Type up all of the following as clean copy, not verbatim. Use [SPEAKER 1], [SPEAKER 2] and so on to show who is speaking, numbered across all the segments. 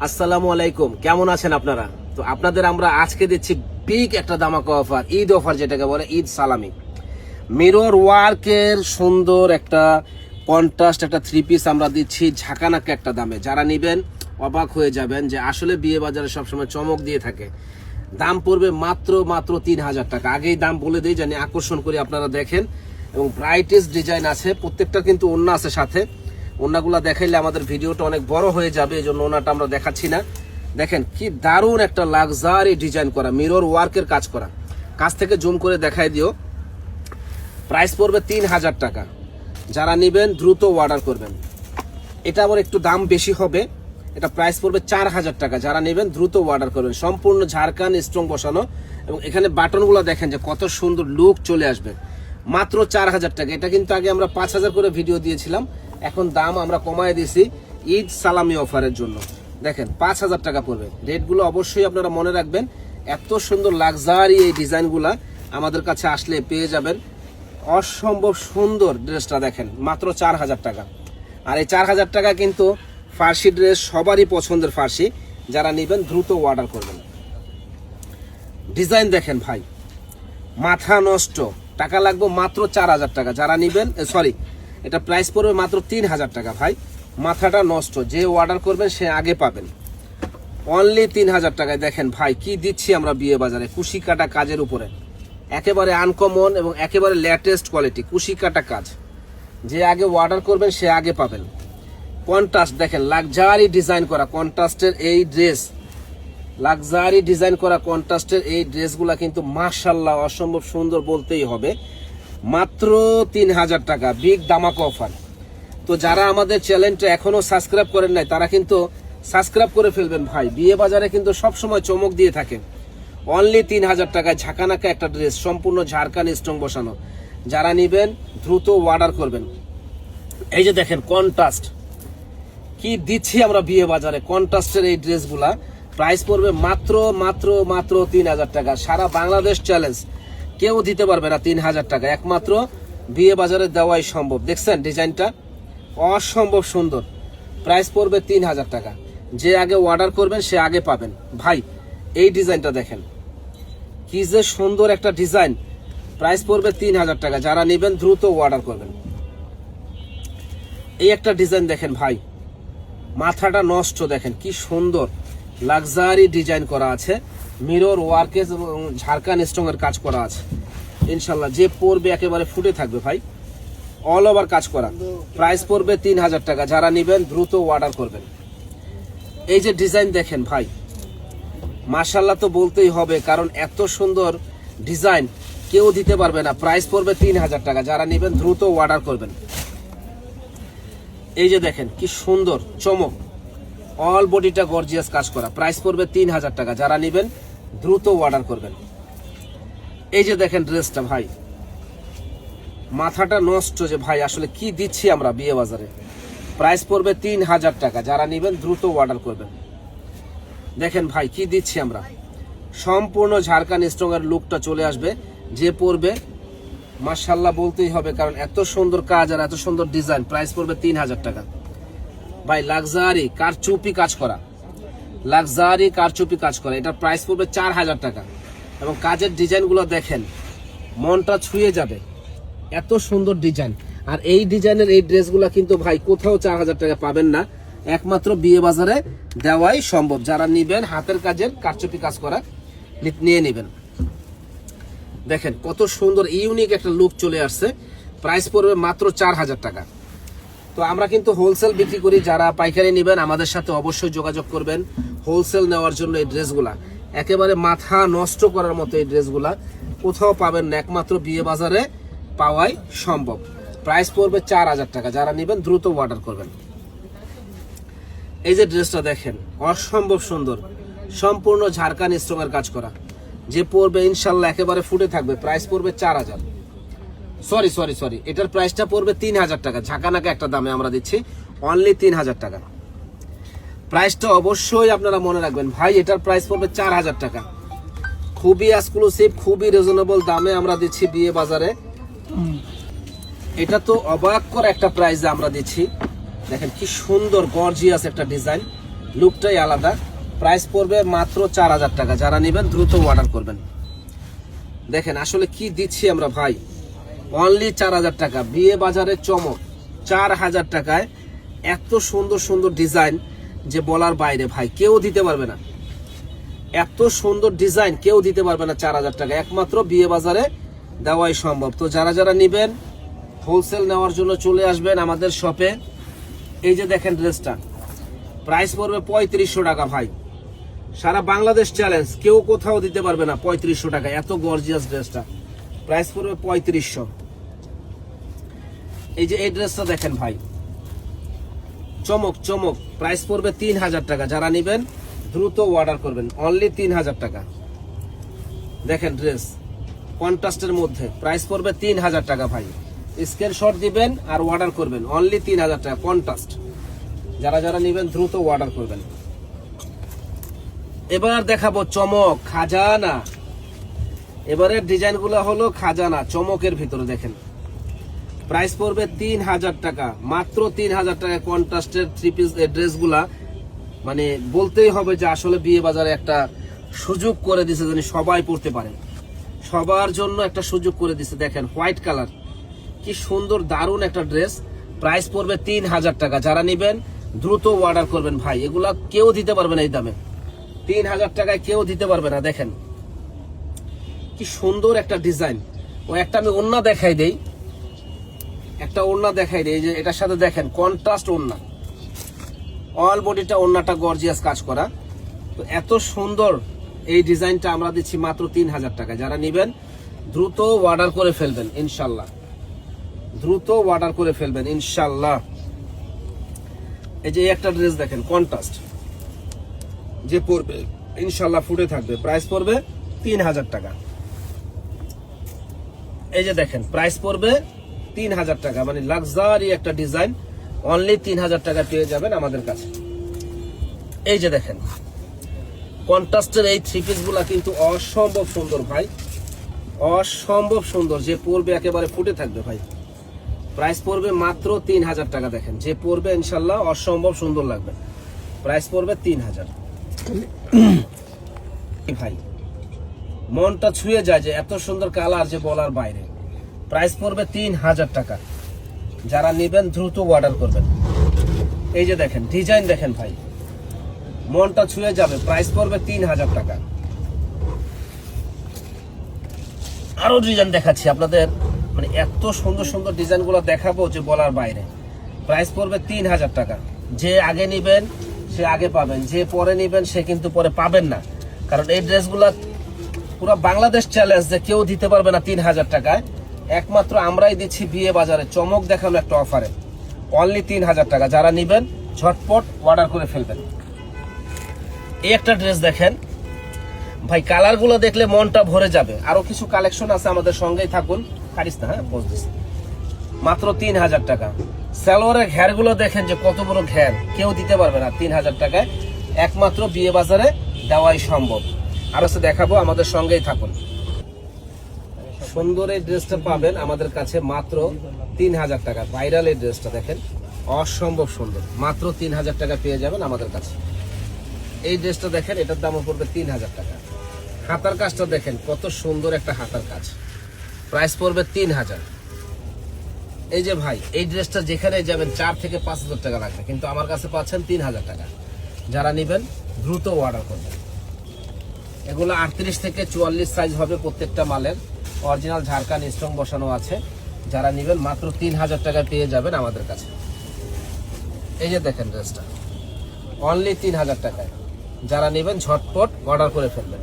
[SPEAKER 1] আসসালামু আলাইকুম, কেমন আছেন আপনারা? তো আপনাদের আমরা আজকে দিচ্ছি বিগ একটা ধামাকা অফার, ঈদ অফার যেটাকে বলে ঈদ সালামি। মিরর ওয়ার্কের সুন্দর একটা কন্ট্রাস্ট একটা থ্রি পিস আমরা দিচ্ছি ঝাঁকানাকা একটা দামে। যারা নেবেন অবাক হয়ে যাবেন যে আসলে বিয়ে বাজারে সবসময় চমক দিয়ে থাকে। দাম পড়বে মাত্র ৩,০০০ টাকা। আগেই দাম বলে দিই জানি আকর্ষণ করে আপনারা দেখেন। এবং ব্রাইটেস্ট ডিজাইন আছে, প্রত্যেকটা কিন্তু ওড়না আছে সাথে। ওড়নাগুলা দেখাইলে আমাদের ভিডিওটা অনেক বড় হয়ে যাবে, এই জন্য ওড়নাটা আমরা দেখাচ্ছি না। দেখেন কি দারুণ একটা লাক্সারি ডিজাইন করা, মিরর ওয়ার্কের কাজ করা। কাছ থেকে জুম করে দেখাই দিও। প্রাইস পড়বে ৩,০০০ টাকা। যারা নেবেন দ্রুত অর্ডার করবেন। এটা আবার একটু দাম বেশি হবে, এটা প্রাইস পড়বে ৪,০০০ টাকা। যারা নেবেন দ্রুত অর্ডার করবেন। সম্পূর্ণ ঝাড়খান স্ট্রং বসানো এবং এখানে বাটনগুলো দেখেন যে কত সুন্দর লুক চলে আসবে। মাত্র ৪,০০০ টাকা। এটা কিন্তু আগে আমরা ৫,০০০ করে ভিডিও দিয়েছিলাম, এখন দাম আমরা কমায় দিয়েছি ঈদ সালামি অফারের জন্য। দেখেন ৫,০০০ টাকা পড়বে। রেটগুলো অবশ্যই আপনারা মনে রাখবেন। এত সুন্দর লাক্সারি এই ডিজাইনগুলা আমাদের কাছে আসলে পেয়ে যাবেন। অসম্ভব সুন্দর ড্রেসটা দেখেন, মাত্র ৪,০০০ টাকা। আর এই ৪,০০০ টাকা কিন্তু ফার্সি ড্রেস সবারই পছন্দের ফার্সি। যারা নেবেন দ্রুত অর্ডার করবেন। ডিজাইন দেখেন ভাই, মাথা নষ্ট। টাকা লাগবে মাত্র ৪,০০০ টাকা। যারা নেবেন এটা প্রাইস পড়বে মাত্র ৩,০০০ টাকা। ভাই মাথাটা নষ্ট, যে অর্ডার করবেন সে আগে পাবেন। অনলি ৩,০০০ টাকায়। দেখেন ভাই কি দিচ্ছি আমরা বিয়ে বাজারে, কুশি কাটা কাজের উপরে, একেবারে আনকমন এবং একেবারে লেটেস্ট কোয়ালিটি কুশি কাটা কাজ। যে আগে অর্ডার করবেন সে আগে পাবেন। কন্ট্রাস্ট দেখেন, লাক্সারি ডিজাইন করা কন্ট্রাস্টের এই ড্রেস, লাক্সারি ডিজাইন করা কন্ট্রাস্টের এই ড্রেসগুলা কিন্তু মাশাআল্লাহ অসম্ভব সুন্দর বলতেই হবে। মাত্র ৩,০০০ টাকা, বিগ ধামাকা অফার। তো যারা আমাদের চ্যানেলটা এখনো সাবস্ক্রাইব করেন নাই তারা কিন্তু সাবস্ক্রাইব করে ফেলবেন ভাই। বিয়ে বাজারে কিন্তু সবসময় চমক দিয়ে থাকে। অনলি ৩,০০০ টাকায় ঝাঁকানাকা একটা ড্রেস, সম্পূর্ণ ঝাড়খান স্ট্রং বসানো। যারা নেবেন দ্রুত অর্ডার করবেন। এই যে দেখেন কন্ট্রাস্ট কি দিচ্ছি আমরা বিয়ে বাজারে, কন্ট্রাস্টের এই ড্রেসগুলা প্রাইস পড়বে মাত্র মাত্র মাত্র ৩,০০০ টাকা। সারা বাংলাদেশ চ্যালেঞ্জ, কেউ দিতে পারবে না ৩,০০০ টাকা। একমাত্র বিয়ে বাজারে দেওয়াই সম্ভব। দেখছেন ডিজাইনটা অসম্ভব সুন্দর। প্রাইস পড়বে ৩,০০০ টাকা। যে আগে অর্ডার করবেন সে আগে পাবেন। ভাই এই ডিজাইনটা দেখেন কি যে সুন্দর একটা ডিজাইন। প্রাইস পড়বে ৩,০০০ টাকা। যারা নেবেন দ্রুত অর্ডার করবেন। এই একটা ডিজাইন দেখেন ভাই, মাথাটা নষ্ট। দেখেন কি সুন্দর লাক্সারি ডিজাইন করা আছে, মিরর ওয়ার্কেস এবং ঝাড়খান স্ট্রং এর কাজ করা আছে। ইনশাল্লাহ যে পরবে একেবারে ফুটে থাকবে ভাই, অল ওভার কাজ করা। প্রাইস পড়বে ৩,০০০ টাকা। যারা নেবেন দ্রুত অর্ডার করবেন। এই যে ডিজাইন দেখেন ভাই, মাশাআল্লাহ তো বলতেই হবে, কারণ এত সুন্দর ডিজাইন কেউ দিতে পারবে না। প্রাইস পড়বে ৩,০০০ টাকা। যারা নেবেন দ্রুত অর্ডার করবেন। এই যে দেখেন কি সুন্দর চমক, অল বডিটা গর্জিয়াস কাজ করা। প্রাইস পড়বে ৩,০০০ টাকা। যারা নেবেন দ্রুত অর্ডার করবেন। এই যে দেখেন ড্রেসটা ভাই, মাথাটা নষ্ট যে ভাই আসলে কি দিচ্ছি আমরা বিয়ে বাজারে। প্রাইস পড়বে ৩,০০০ টাকা। যারা নেবেন দ্রুত অর্ডার করবেন। দেখেন ভাই কি দিচ্ছি আমরা, সম্পূর্ণ ঝাড়খান স্ট্রং এর লুকটা চলে আসবে। যে পরবে মাশাআল্লাহ বলতেই হবে, কারণ এত সুন্দর কাজ আর এত সুন্দর ডিজাইন। প্রাইস পড়বে ৩,০০০ টাকা। ভাই লাক্সারি কারচুপি কাজ করা, লাক্সারি কারচুপি কাজ করা। এটার প্রাইস পড়বে ৪,০০০ টাকা। এবং কাজের ডিজাইনগুলো দেখেন, মনটা ছুঁয়ে যাবে, এত সুন্দর ডিজাইন। আর এই ডিজাইনের এই ড্রেসগুলো কিন্তু ভাই কোথাও ৪,০০০ টাকা পাবেন না, একমাত্র বিয়ে বাজারে দেওয়াই সম্ভব। যারা নিবেন হাতের কাজের কারচুপি কাজ করা নিয়ে নেবেন। দেখেন কত সুন্দর ইউনিক একটা লুক চলে আসছে। প্রাইস পড়বে মাত্র ৪,০০০ টাকা। তো আমরা কিন্তু হোলসেল বিক্রি করি। যারা পাইকারি নেবেন আমাদের সাথে অবশ্যই যোগাযোগ করবেন হোলসেল নেওয়ার জন্য। এই ড্রেসগুলা একেবারে মাথা নষ্ট করার মতো, এই ড্রেসগুলা কোথাও পাবেন না, একমাত্র বিয়ে বাজারে পাওয়াই সম্ভব। প্রাইস পড়বে ৪,০০০ টাকা। যারা নেবেন দ্রুত অর্ডার করবেন। এই যে ড্রেসটা দেখেন অসম্ভব সুন্দর, সম্পূর্ণ ঝাড়খান স্ট্রং এর কাজ করা। যে পরবে ইনশাল্লাহ একেবারে ফুটে থাকবে। প্রাইস পড়বে ৪,০০০। সরি এটার প্রাইসটা পড়বে ৩,০০০ টাকা। ঝাঁকানাকা একটা দামে আমরা দিচ্ছি, অনলি ৩,০০০ টাকা। প্রাইসটা অবশ্যই আপনারা মনে রাখবেন ভাই, এটার প্রাইস পড়বে ৪,০০০ টাকা। খুবই এক্সক্লুসিভ, খুবই রিজনেবল দামে আমরা দিচ্ছি বিয়ে বাজারে। এটা তো অবাক করা একটা প্রাইসে আমরা দিচ্ছি। দেখেন কি সুন্দর গর্জিয়াস একটা ডিজাইন, লুকটাই আলাদা। প্রাইস পড়বে মাত্র 4000 টাকা, যারা নেবেন দ্রুত অর্ডার করবেন। দেখেন আসলে কি দিচ্ছি আমরা ভাই, অনলি 4000 টাকা, বিয়ে বাজারে চমক। 4000 টাকায় এত সুন্দর সুন্দর ডিজাইন যে বলার বাইরে ভাই, কেউ দিতে পারবে না। এত সুন্দর ডিজাইন কেউ দিতে পারবে না 4000 টাকা, একমাত্র বিয়ে বাজারে দেওয়াই সম্ভব। তো যারা যারা নেবেন হোলসেল নেওয়ার জন্য চলে আসবেন আমাদের শপে। এই যে দেখেন ড্রেসটা, প্রাইস পড়বে 3500 টাকা ভাই, সারা বাংলাদেশ চ্যালেঞ্জ, কেউ কোথাও দিতে পারবে না 3500 টাকা। এত গর্জিয়াস ড্রেসটা প্রাইস পড়বে 3500। এই যে এই ড্রেসটা দেখেন ভাই, চমক চমক, প্রাইস পড়বে 3000 টাকা, যারা নেবেন দ্রুত অর্ডার করবেন, অনলি 3000 টাকা। দেখেন ড্রেস কন্ট্রাস্টের মধ্যে, প্রাইস পড়বে 3000 টাকা ভাই, স্ক্রিনশট দিবেন আর অর্ডার করবেন, অনলি 3000 টাকা কন্ট্রাস্ট। যারা যারা নেবেন দ্রুত অর্ডার করবেন। এবার দেখাবো চমক খাজানা। এবারের ডিজাইনগুলো হলো খাজানা, চমকের ভিতরে দেখেন। প্রাইস পড়বে 3000 টাকা, মাত্র 3000 টাকা। কন্ট্রাস্টের থ্রি পিস ড্রেসগুলা মানে বলতেই হবে যে আসলে বিয়ে বাজারে একটা সুযোগ করে দিছে, যেন সবাই পড়তে পারে, সবার জন্য একটা সুযোগ করে দিছে। দেখেন হোয়াইট কালার, কি সুন্দর দারুণ একটা ড্রেস। প্রাইস পড়বে 3000 টাকা, যারা নেবেন দ্রুত অর্ডার করবেন ভাই, এগুলা কেউ দিতে পারবে না এই দামে, 3000 টাকায় কেউ দিতে পারবে না। দেখেন কি সুন্দর একটা ডিজাইন। ও একটা আমি ওড়না দেখাই দেই, একটা ওড়না দেখাই দেই, যে এটার সাথে দেখেন কন্ট্রাস্ট ওড়না, অল বডিটা ওড়নাটা গর্জিয়াস কাজ করা। তো এত সুন্দর এই ডিজাইনটা আমরা দিচ্ছি মাত্র 3000 টাকা, যারা নেবেন দ্রুত অর্ডার করে ফেলবেন ইনশাল্লাহ, দ্রুত অর্ডার করে ফেলবেন ইনশাল্লাহ। এই যে একটা ড্রেস দেখেন কন্ট্রাস্ট, যে পরবে ইনশাল্লাহ ফুটে থাকবে, প্রাইস পড়বে 3000 টাকা। এই যে দেখেন প্রাইস পড়বে 3000 টাকা, মানে লাক্সারি একটা ডিজাইন, অনলি 3000 টাকা পেয়ে যাবেন আমাদের কাছে। এই যে দেখেন কন্ট্রাস্টের এই থ্রি পিস গুলা কিন্তু অসম্ভব সুন্দর ভাই, অসম্ভব সুন্দর, যে পরবে একেবারে ফুটে থাকবে ভাই। প্রাইস পড়বে মাত্র 3000 টাকা। দেখেন যে পরবে ইনশাল্লাহ অসম্ভব সুন্দর লাগবে, প্রাইস পড়বে 3000 ভাই। মনটা ছুঁয়ে যায় যে এত সুন্দর কালার যে বলার বাইরে। প্রাইস পড়বে 3000 টাকা, যারা নেবেন দ্রুত অর্ডার করবেন। এই যে দেখেন ডিজাইন দেখেন ভাই, মনটা ছুঁয়ে যাবে, প্রাইস পড়বে 3000 টাকা। আরো ডিজাইন দেখাচ্ছি আপনাদের, মানে এত সুন্দর সুন্দর ডিজাইন গুলো দেখাবো যে বলার বাইরে। প্রাইস পড়বে 3000 টাকা, যে আগে নিবেন সে আগে পাবেন, যে পরে নিবেন সে কিন্তু পরে পাবেন না, কারণ এই ড্রেসগুলা পুরো বাংলাদেশ চ্যালেঞ্জ, যে কেউ দিতে পারবে না 3000 টাকায়, একমাত্র আমরাই দিচ্ছি বিয়ে বাজারে চমক দেখানো একটা অফারে, অনলি 3000 টাকা। যারা নিবেন ঝটপট অর্ডার করে ফেলবেন। এই একটা ড্রেস দেখেন ভাই, কালার গুলো দেখলে মনটা ভরে যাবে। আরো কিছু কালেকশন আছে, আমাদের সঙ্গেই থাকুন, কাটিস না, হ্যাঁ বলছিস। মাত্র 3000 টাকা। সালোয়ারের ঘের গুলো দেখেন যে কত বড় ঘের, কেউ দিতে পারবে না 3000 টাকায়, একমাত্র বিয়ে বাজারে দেওয়াই সম্ভব। আরো দেখাবো, আমাদের সঙ্গেই থাকুন। সুন্দর এই ড্রেসটা পাবেন আমাদের কাছে মাত্র 3000 টাকা। ভাইরাল এই ড্রেসটা দেখেন, অসম্ভব সুন্দর, মাত্র 3000 টাকা পেয়ে যাবেন আমাদের কাছে। এই ড্রেসটা দেখেন, এটার দাম পড়বে 3000 টাকা। হাতার কাজটা দেখেন কত সুন্দর একটা হাতার কাজ, প্রাইস পড়বে 3000। এই যে ভাই, এই ড্রেসটা যেখানে যাবেন 4 থেকে 5000 টাকা লাগবে, কিন্তু আমার কাছে পাচ্ছেন 3000 টাকা। যারা নেবেন দ্রুত অর্ডার করবেন। এগুলো 38 থেকে 44 সাইজ হবে প্রত্যেকটা মালের, অরিজিনাল ঝাড়খান স্ট্রং বসানো আছে। যারা নেবেন মাত্র 3000 টাকা পেয়ে যাবেন আমাদের কাছে। এই যে দেখেন ড্রেসটা, অনলি 3000 টাকায়। যারা নেবেন ঝটপট অর্ডার করে ফেলবেন।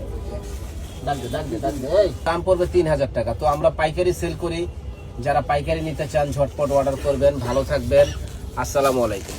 [SPEAKER 1] দাম পড়বে 3000 টাকা। তো আমরা পাইকারি সেল করি, যারা পাইকারি নিতে চান ঝটপট অর্ডার করবেন। ভালো থাকবেন, আসসালামু আলাইকুম।